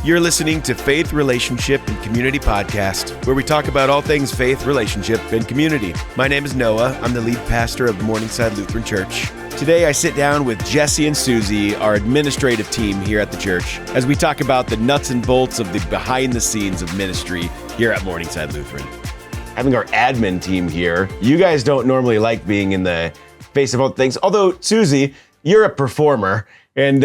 You're listening to Faith, Relationship, and Community Podcast, where we talk about all things faith, relationship, and community. My name is Noah. I'm the lead pastor of Morningside Lutheran Church. Today, I sit down with Jessie and Suzy, our administrative team here at the church, as we talk about the nuts and bolts of the behind the scenes of ministry here at Morningside Lutheran. Having our admin team here, you guys don't normally like being in the face of all things, although Suzy, you're a performer. And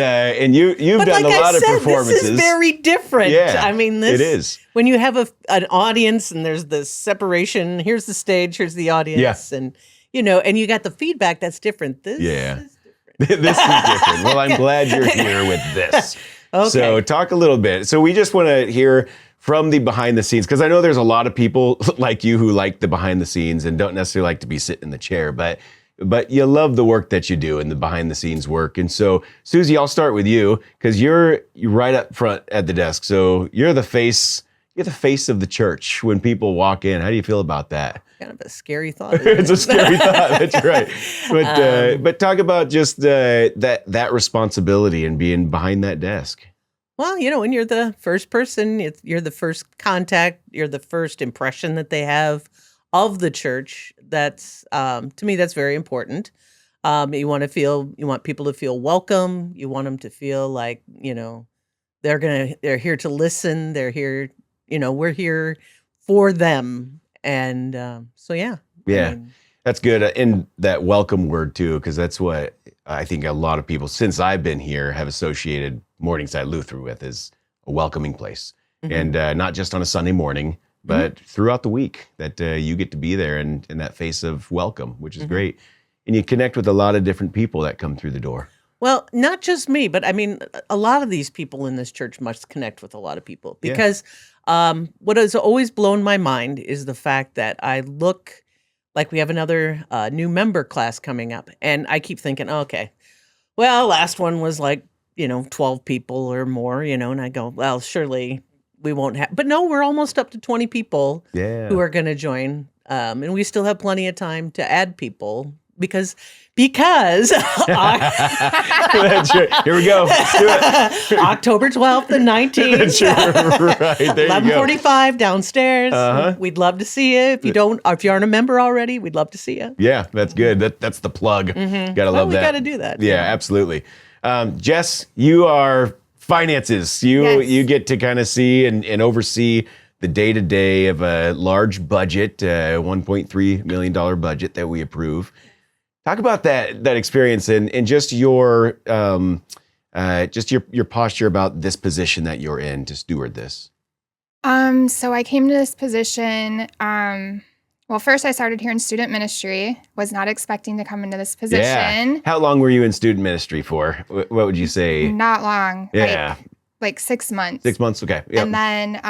you've done a lot of performances. This is very different. Yeah, I mean, it is. When you have an audience and there's the separation, here's the stage, here's the audience, and and you got the feedback that's different. This is different. This is different. Well, I'm glad you're here with this. Okay. So talk a little bit. So we just want to hear from the behind the scenes, because I know there's a lot of people like you who like the behind the scenes and don't necessarily like to be sitting in the chair, but you love the work that you do and the behind the scenes work. And so, Suzy, I'll start with you because you're right up front at the desk. So you're the face of the church when people walk in. How do you feel about that? Kind of a scary thought. It's a scary thought. That's right. But talk about just that responsibility and being behind that desk. Well, when you're the first person, you're the first contact, you're the first impression that they have of the church. That's to me, that's very important. You want people to feel welcome. You want them to feel like they're here to listen. They're here. We're here for them. And so yeah. That's good. And that welcome word too, because that's what I think a lot of people since I've been here have associated Morningside Lutheran with, is a welcoming place, and not just on a Sunday morning, but throughout the week that you get to be there and in that face of welcome, which is great. And you connect with a lot of different people that come through the door. Well, not just me, but I mean, a lot of these people in this church must connect with a lot of people because what has always blown my mind is the fact that I look like we have another new member class coming up. And I keep thinking, okay, well, last one was like, 12 people or more, and I go, well, surely we won't have, but no, we're almost up to 20 people who are going to join. And we still have plenty of time to add people because That's right. Here we go. Let's do it. October 12th and 19th. That's right. There 11:45 downstairs. We'd love to see you. If you aren't a member already, we'd love to see you. Yeah, that's good. That's the plug. Gotta love that. We gotta do that. Yeah, absolutely. Jess, you are finances. You get to kind of see and oversee the day-to-day of a large budget, $1.3 million budget that we approve. Talk about that experience and just your posture about this position that you're in to steward this. So I came to this position. Well, first I started here in student ministry. Was not expecting to come into this position. Yeah. How long were you in student ministry for? What would you say? Not long. Yeah. Like 6 months. 6 months. Okay. Yep. And then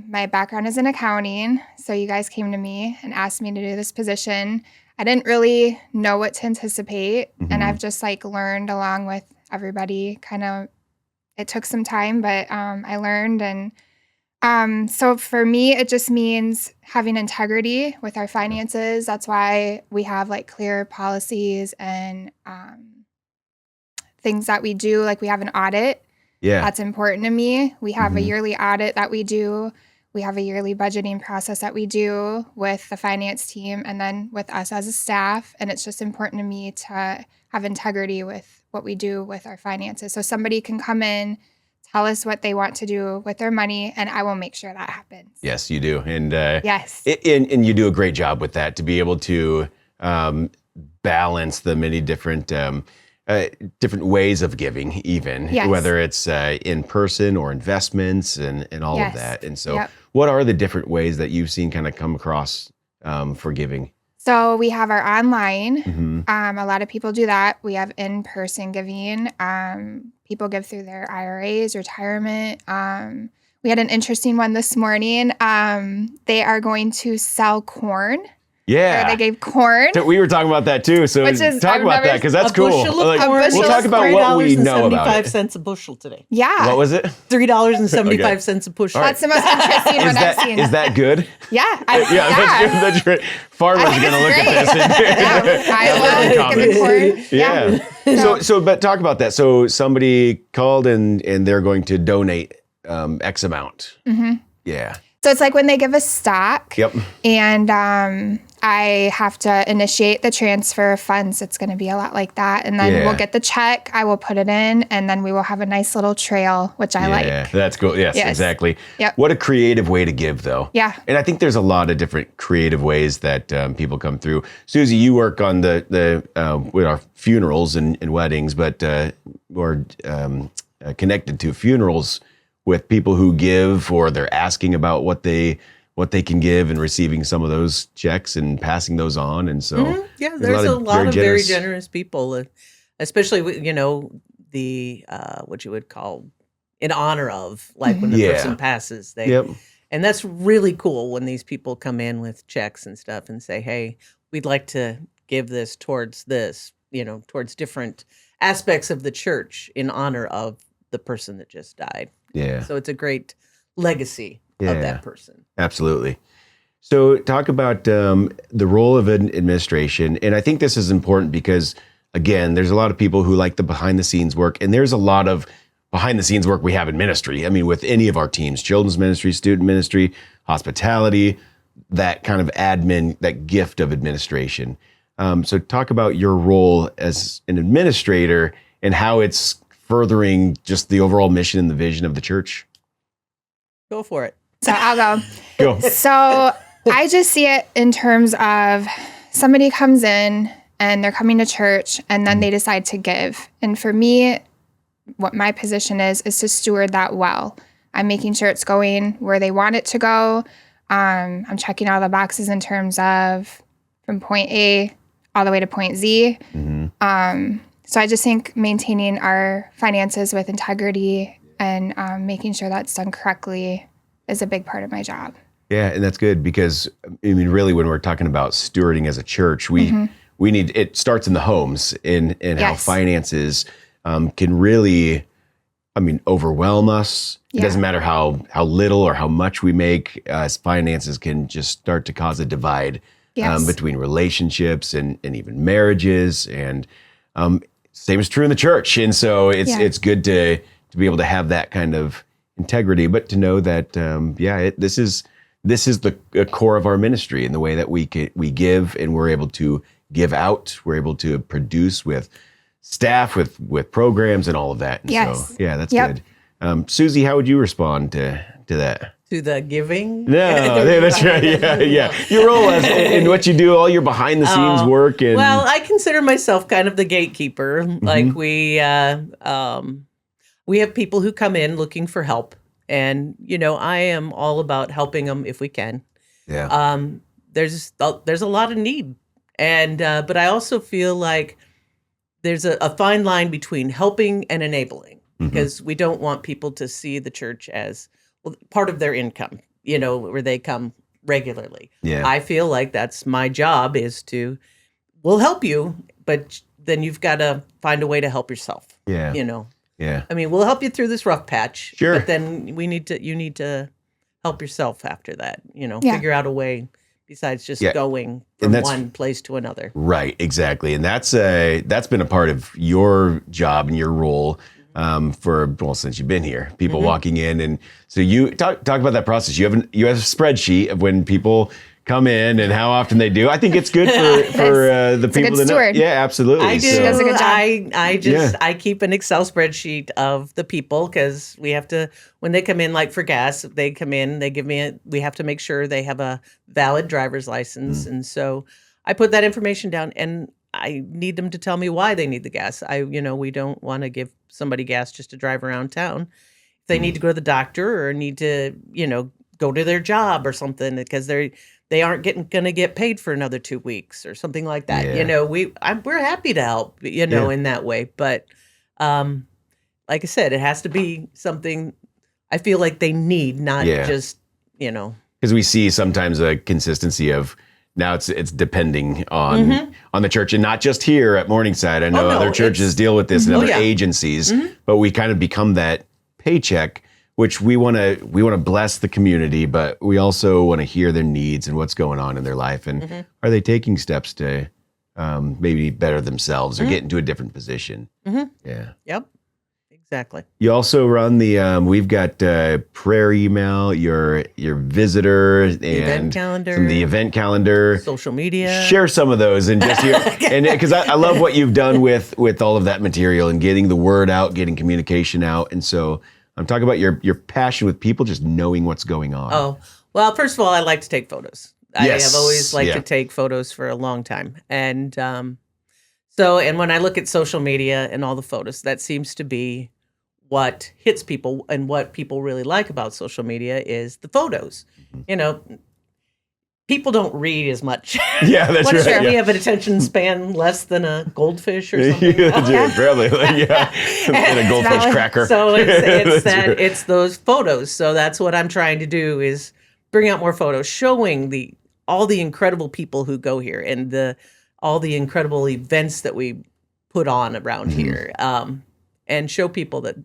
my background is in accounting. So you guys came to me and asked me to do this position. I didn't really know what to anticipate. And I've just learned along with everybody. It took some time, but I learned. And so for me, it just means having integrity with our finances. That's why we have clear policies and things that we do. We have an audit. Yeah. That's important to me. We have a yearly audit that we do. We have a yearly budgeting process that we do with the finance team and then with us as a staff. And it's just important to me to have integrity with what we do with our finances. So somebody can come in, tell us what they want to do with their money, and I will make sure that happens. Yes, you do. And yes. And you do a great job with that, to be able to balance the many different ways of giving, even whether it's in person or investments and all of that. And so what are the different ways that you've seen kind of come across for giving? So we have our online. A lot of people do that. We have in-person giving. People give through their IRAs, retirement. We had an interesting one this morning. They are going to sell corn. Yeah. They gave corn. We were talking about that too. So talk about that, because that's cool. We'll talk about what we know about it. $3.75 a bushel today. Yeah. What was it? $3.75 a bushel. That's the most interesting one I've seen. Is that good? Yeah. That's great. Farmers are going to look at this. Corn. Yeah. So, but talk about that. So somebody called and they're going to donate X amount. Yeah. So it's like when they give us stock Yep. and I have to initiate the transfer of funds. It's going to be a lot like that. And then we'll get the check. I will put it in and then we will have a nice little trail, which I like. Yeah, that's cool. Yes, exactly. Yep. What a creative way to give, though. Yeah. And I think there's a lot of different creative ways that people come through. Suzy, you work on the with our funerals and weddings, but more connected to funerals with people who give, or they're asking about what they can give, and receiving some of those checks and passing those on. And so yeah, there's a lot of very generous people, especially with, the what you would call in honor of, like when the person passes. And that's really cool when these people come in with checks and stuff and say, hey, we'd like to give this, towards different aspects of the church in honor of the person that just died. Yeah. So it's a great legacy of that person. Absolutely. So talk about the role of an administration. And I think this is important because, again, there's a lot of people who like the behind the scenes work, and there's a lot of behind the scenes work we have in ministry. I mean, with any of our teams, children's ministry, student ministry, hospitality, that kind of admin, that gift of administration. So talk about your role as an administrator and how it's furthering just the overall mission and the vision of the church. Go for it. So I'll go. Go. So I just see it in terms of somebody comes in and they're coming to church and then they decide to give. And for me, what my position is to steward that well. I'm making sure it's going where they want it to go. I'm checking all the boxes in terms of from point A all the way to point Z. So I just think maintaining our finances with integrity and making sure that's done correctly is a big part of my job. Yeah, and that's good because, I mean, really, when we're talking about stewarding as a church, we need, it starts in the homes and how finances can really, overwhelm us. It doesn't matter how little or how much we make, finances can just start to cause a divide between relationships and even marriages. And same is true in the church. And so it's good to be able to have that kind of integrity, but to know that, this is the core of our ministry, and the way that we give, and we're able to give out, we're able to produce with staff, with programs and all of that. And so, that's good. Suzy, how would you respond to that? To the giving? No, that's right. Yeah. Your role in what you do, all your behind the scenes work. And well, I consider myself kind of the gatekeeper. Like we have people who come in looking for help, and I am all about helping them if we can. Yeah. There's a lot of need, and but I also feel like there's a fine line between helping and enabling, because we don't want people to see the church as part of their income, where they come regularly. Yeah. I feel like that's my job, we'll help you, but then you've got to find a way to help yourself. Yeah. Yeah. I mean, we'll help you through this rough patch. Sure. But then you need to help yourself after that, figure out a way besides just going from one place to another. Right. Exactly. And that's been a part of your job and your role since you've been here, people walking in. And so you talk about that process. You have a spreadsheet of when people come in and how often they do. I think it's good for the people that know. Yeah, absolutely. I do. She does a good job. I keep an Excel spreadsheet of the people, because we have to, when they come in, like for gas, they come in, they give me we have to make sure they have a valid driver's license. And so I put that information down, and I need them to tell me why they need the gas. We don't want to give somebody gas just to drive around town. If they need to go to the doctor or need to, go to their job or something because they aren't going to get paid for another 2 weeks or something like that. Yeah. We're happy to help, in that way. But like I said, it has to be something I feel like they need, not just, Because we see sometimes a consistency of, now it's depending on the church, and not just here at Morningside. I know other churches deal with this and other agencies, but we kind of become that paycheck, which we want to bless the community, but we also want to hear their needs and what's going on in their life, and are they taking steps to maybe better themselves or get into a different position? Yeah. Yep. exactly. You also run the we've got prayer email, your visitor, and Event calendar. some of the event calendar, social media. Share some of those and just and because I love what you've done with all of that material and getting the word out, getting communication out, and so I'm talking about your passion with people, just knowing what's going on. Oh, well, first of all, I like to take photos. Yes. I have always liked to take photos for a long time, and and when I look at social media and all the photos, that seems to be what hits people, and what people really like about social media is the photos. People don't read as much. Yeah, that's right. Sure. We have an attention span less than a goldfish or something. Probably, and a goldfish cracker. So it's those photos. So that's what I'm trying to do, is bring out more photos showing all the incredible people who go here, and all the incredible events that we put on around here, and show people that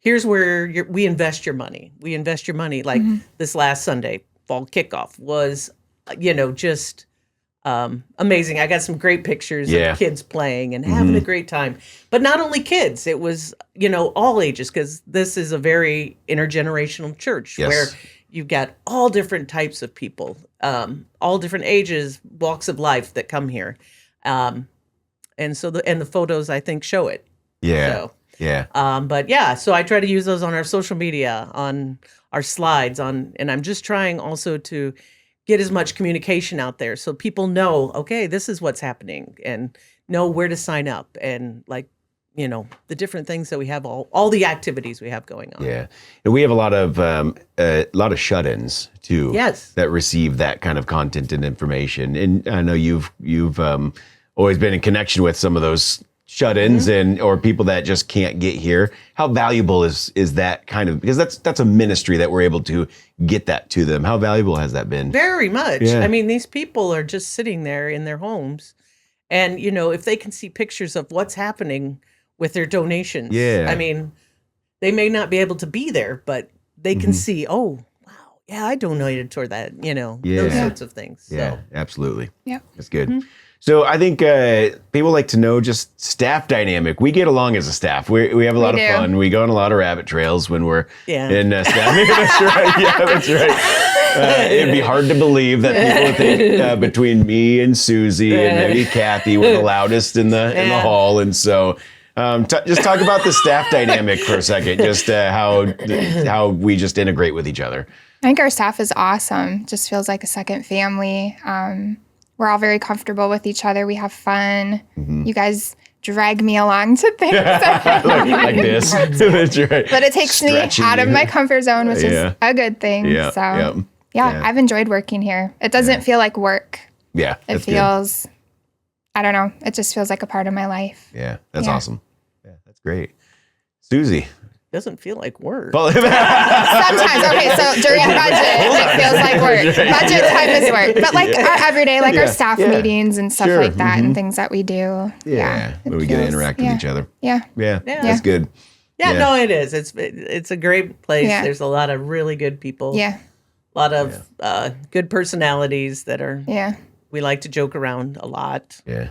here's where we invest your money. We invest your money. Like this last Sunday, fall kickoff was, just amazing. I got some great pictures of kids playing and having a great time. But not only kids, it was, all ages, because this is a very intergenerational church where you've got all different types of people, all different ages, walks of life that come here. And the photos, I think, show it. Yeah. So, so I try to use those on our social media, on our slides, and I'm just trying also to get as much communication out there so people know, okay, this is what's happening, and know where to sign up, and the different things that we have, all the activities we have going on. Yeah, and we have a lot of shut-ins too. Yes, that receive that kind of content and information, and I know you've always been in connection with some of those shut-ins or people that just can't get here. How valuable is that kind of, because that's a ministry that we're able to get that to them. How valuable has that been? Very much. Yeah. I mean, these people are just sitting there in their homes, and if they can see pictures of what's happening with their donations. Yeah. I mean, they may not be able to be there, but they can see, oh, wow, yeah, I donated toward that, those sorts of things. Yeah, so. absolutely. Yeah. That's good. So I think people like to know just staff dynamic. We get along as a staff. We have a lot of fun. We go on a lot of rabbit trails when we're in staff. That's right. Yeah, that's right. It'd be hard to believe that people think between me and Suzy and maybe Kathy we're the loudest in the hall. And so just talk about the staff dynamic for a second, just how we just integrate with each other. I think our staff is awesome. Just feels like a second family. We're all very comfortable with each other. We have fun. You guys drag me along to things. like this. That's right. But it takes me out of my comfort zone, which is a good thing. Yeah. So, I've enjoyed working here. It doesn't feel like work. Yeah. It feels, I don't know, it just feels like a part of my life. Yeah. That's awesome. Yeah, that's great. Suzy. Doesn't feel like work. Sometimes. Okay, so during budget, it feels like work. Budget time is work. But like our everyday, our staff meetings and stuff like that, and things that we do. Yeah. When we get to interact with each other. Yeah. That's good. Yeah, no, it is. It's a great place. Yeah. There's a lot of really good people. Yeah. A lot of good personalities that are. Yeah. We like to joke around a lot. Yeah.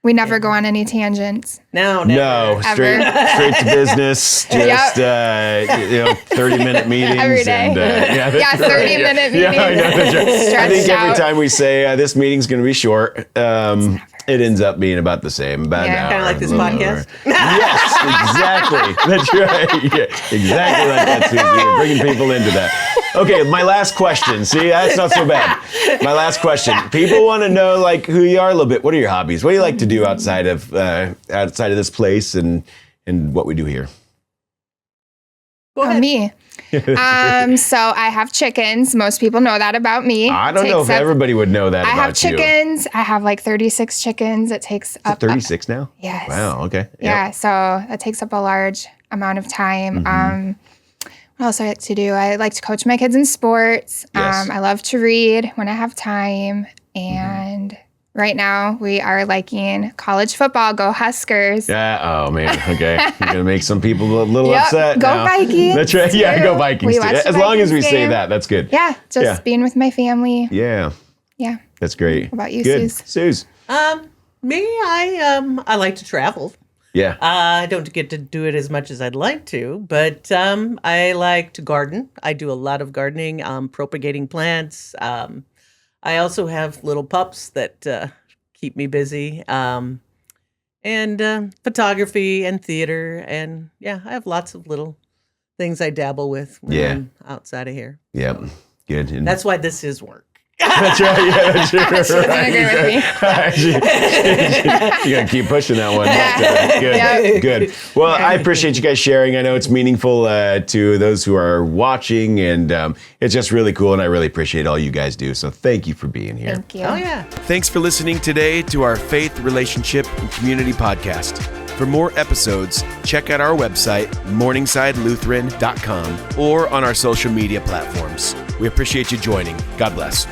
We never go on any tangents. No, never. No, straight to business. Just 30-minute meetings every day. And, 30-minute meetings. I think every time we say this meeting's going to be short, it ends up being about the same. About an hour. Kind of like this podcast. Yes, exactly. That's right. Yeah, exactly like that, Suzy. We're bringing people into that. Okay, my last question. See, that's not so bad. My last question. People want to know who you are a little bit. What are your hobbies? What do you like to do outside of this place and what we do here? Go ahead. Me. So I have chickens. Most people know that about me. I don't know if everybody would know that about you. I have chickens. I have 36 chickens. It takes up 36 now? Yes. Wow, okay. Yeah, so that takes up a large amount of time. What else I like to do? I like to coach my kids in sports. Yes. I love to read when I have time. And right now we are liking college football. Go Huskers. Yeah. Oh, man. Okay. You're going to make some people a little upset Go now. Vikings. That's right. Yeah, go Vikings. As long as we say that, that's good. Yeah, just being with my family. Yeah. Yeah. That's great. What about you, good. Suze? Suze. Me, I like to travel. Yeah. I don't get to do it as much as I'd like to, but I like to garden. I do a lot of gardening, propagating plants. I also have little pups that keep me busy, and photography and theater. And yeah, I have lots of little things I dabble with when I'm outside of here. Yep. Good. And that's why this is work. That's right. Yeah, that's true. She doesn't agree with me. You got to keep pushing that one. Good. Yep. Good. Well, I appreciate you guys sharing. I know it's meaningful to those who are watching, and it's just really cool, and I really appreciate all you guys do. So thank you for being here. Thank you. Oh, yeah. Thanks for listening today to our Faith, Relationship, and Community podcast. For more episodes, check out our website, morningsidelutheran.com, or on our social media platforms. We appreciate you joining. God bless.